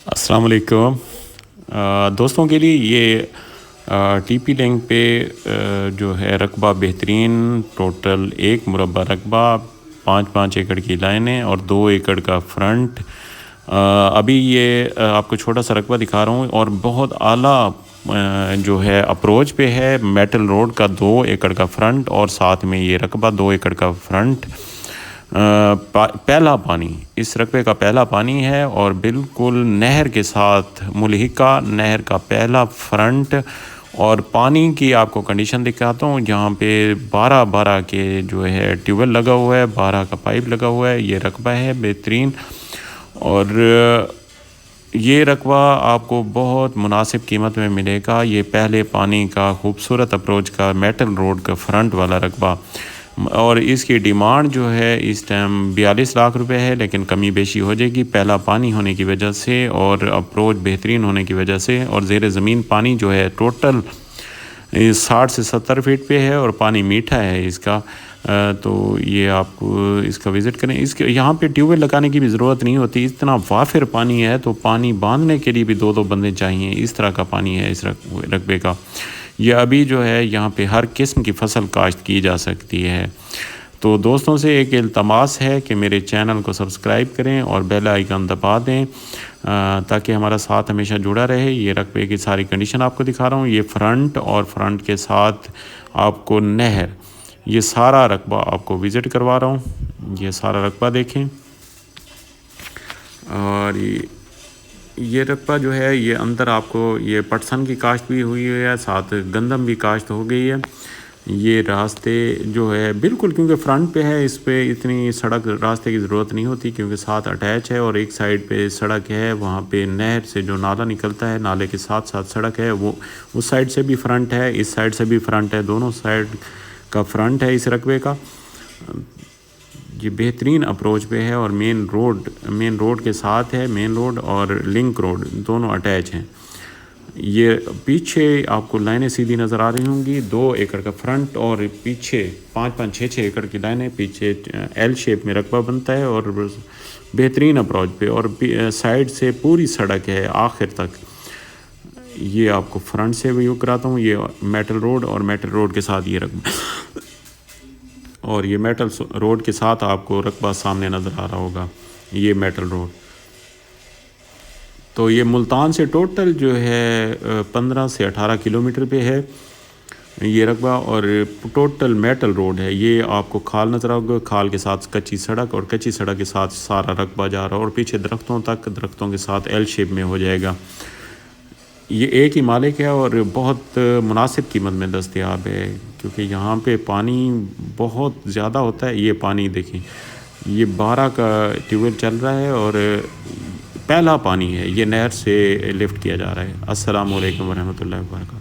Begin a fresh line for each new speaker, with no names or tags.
السلام علیکم دوستوں کے لیے یہ ٹی پی لنک پہ جو ہے رقبہ بہترین ٹوٹل 1 مربع رقبہ 5 ایکڑ کی لائنیں اور 2 ایکڑ کا فرنٹ. ابھی یہ آپ کو چھوٹا سا رقبہ دکھا رہا ہوں اور بہت اعلیٰ جو ہے اپروچ پہ ہے. میٹل روڈ کا 2 ایکڑ کا فرنٹ اور ساتھ میں یہ رقبہ 2 ایکڑ کا فرنٹ. پہلا پانی اس رقبے کا پہلا پانی ہے اور بالکل نہر کے ساتھ ملحقہ نہر کا پہلا فرنٹ. اور پانی کی آپ کو کنڈیشن دکھاتا ہوں. یہاں پہ 12 کے جو ہے ٹیوب ویل لگا ہوا ہے, 12 کا پائپ لگا ہوا ہے. یہ رقبہ ہے بہترین اور یہ رقبہ آپ کو بہت مناسب قیمت میں ملے گا. یہ پہلے پانی کا خوبصورت اپروچ کا میٹل روڈ کا فرنٹ والا رقبہ اور اس کی ڈیمانڈ جو ہے اس ٹائم 42 لاکھ روپے ہے, لیکن کمی بیشی ہو جائے گی پہلا پانی ہونے کی وجہ سے اور اپروچ بہترین ہونے کی وجہ سے. اور زیر زمین پانی جو ہے ٹوٹل 60 سے 70 فٹ پہ ہے اور پانی میٹھا ہے اس کا. تو یہ آپ کو اس کا وزٹ کریں. اس کے یہاں پہ ٹیوب ویل لگانے کی بھی ضرورت نہیں ہوتی, اتنا وافر پانی ہے. تو پانی باندھنے کے لیے بھی 2 بندے چاہیے, اس طرح کا پانی ہے اس رقبے کا. یہ ابھی جو ہے یہاں پہ ہر قسم کی فصل کاشت کی جا سکتی ہے. تو دوستوں سے ایک التماس ہے کہ میرے چینل کو سبسکرائب کریں اور بیل آئیکن دبا دیں تاکہ ہمارا ساتھ ہمیشہ جڑا رہے. یہ رقبے کی ساری کنڈیشن آپ کو دکھا رہا ہوں. یہ فرنٹ اور فرنٹ کے ساتھ آپ کو نہر, یہ سارا رقبہ آپ کو وزٹ کروا رہا ہوں. یہ سارا رقبہ دیکھیں اور یہ رقبہ جو ہے یہ اندر آپ کو یہ پٹسن کی کاشت بھی ہوئی ہے, ساتھ گندم بھی کاشت ہو گئی ہے. یہ راستے جو ہے بالکل کیونکہ فرنٹ پہ ہے اس پہ اتنی سڑک راستے کی ضرورت نہیں ہوتی کیونکہ ساتھ اٹیچ ہے. اور ایک سائڈ پہ سڑک ہے, وہاں پہ نہر سے جو نالا نکلتا ہے نالے کے ساتھ سڑک ہے, وہ اس سائڈ سے بھی فرنٹ ہے, اس سائڈ سے بھی فرنٹ ہے, دونوں سائڈ کا فرنٹ ہے اس رقبے کا. یہ بہترین اپروچ پہ ہے اور مین روڈ کے ساتھ ہے. مین روڈ اور لنک روڈ دونوں اٹیچ ہیں. یہ پیچھے آپ کو لائنیں سیدھی نظر آ رہی ہوں گی. 2 ایکڑ کا فرنٹ اور پیچھے 5 ایکڑ کی لائنیں, پیچھے ایل شیپ میں رقبہ بنتا ہے اور بہترین اپروچ پہ اور سائڈ سے پوری سڑک ہے آخر تک. یہ آپ کو فرنٹ سے ویو کراتا ہوں. یہ میٹل روڈ اور میٹل روڈ کے ساتھ یہ رقبہ اور یہ میٹل روڈ کے ساتھ آپ کو رقبہ سامنے نظر آ رہا ہوگا. یہ میٹل روڈ. تو یہ ملتان سے ٹوٹل جو ہے 15 سے 18 کلومیٹر پہ ہے یہ رقبہ اور ٹوٹل میٹل روڈ ہے. یہ آپ کو کھال نظر آؤگا, کھال کے ساتھ کچی سڑک اور کچی سڑک کے ساتھ سارا رقبہ جا رہا ہے اور پیچھے درختوں کے ساتھ ایل شیپ میں ہو جائے گا. یہ ایک ہی مالک ہے اور بہت مناسب قیمت میں دستیاب ہے کیونکہ یہاں پہ پانی بہت زیادہ ہوتا ہے. یہ پانی دیکھیں, یہ 12 کا ٹیوب ویل چل رہا ہے اور پہلا پانی ہے, یہ نہر سے لفٹ کیا جا رہا ہے. السلام علیکم ورحمۃ اللہ وبرکاتہ.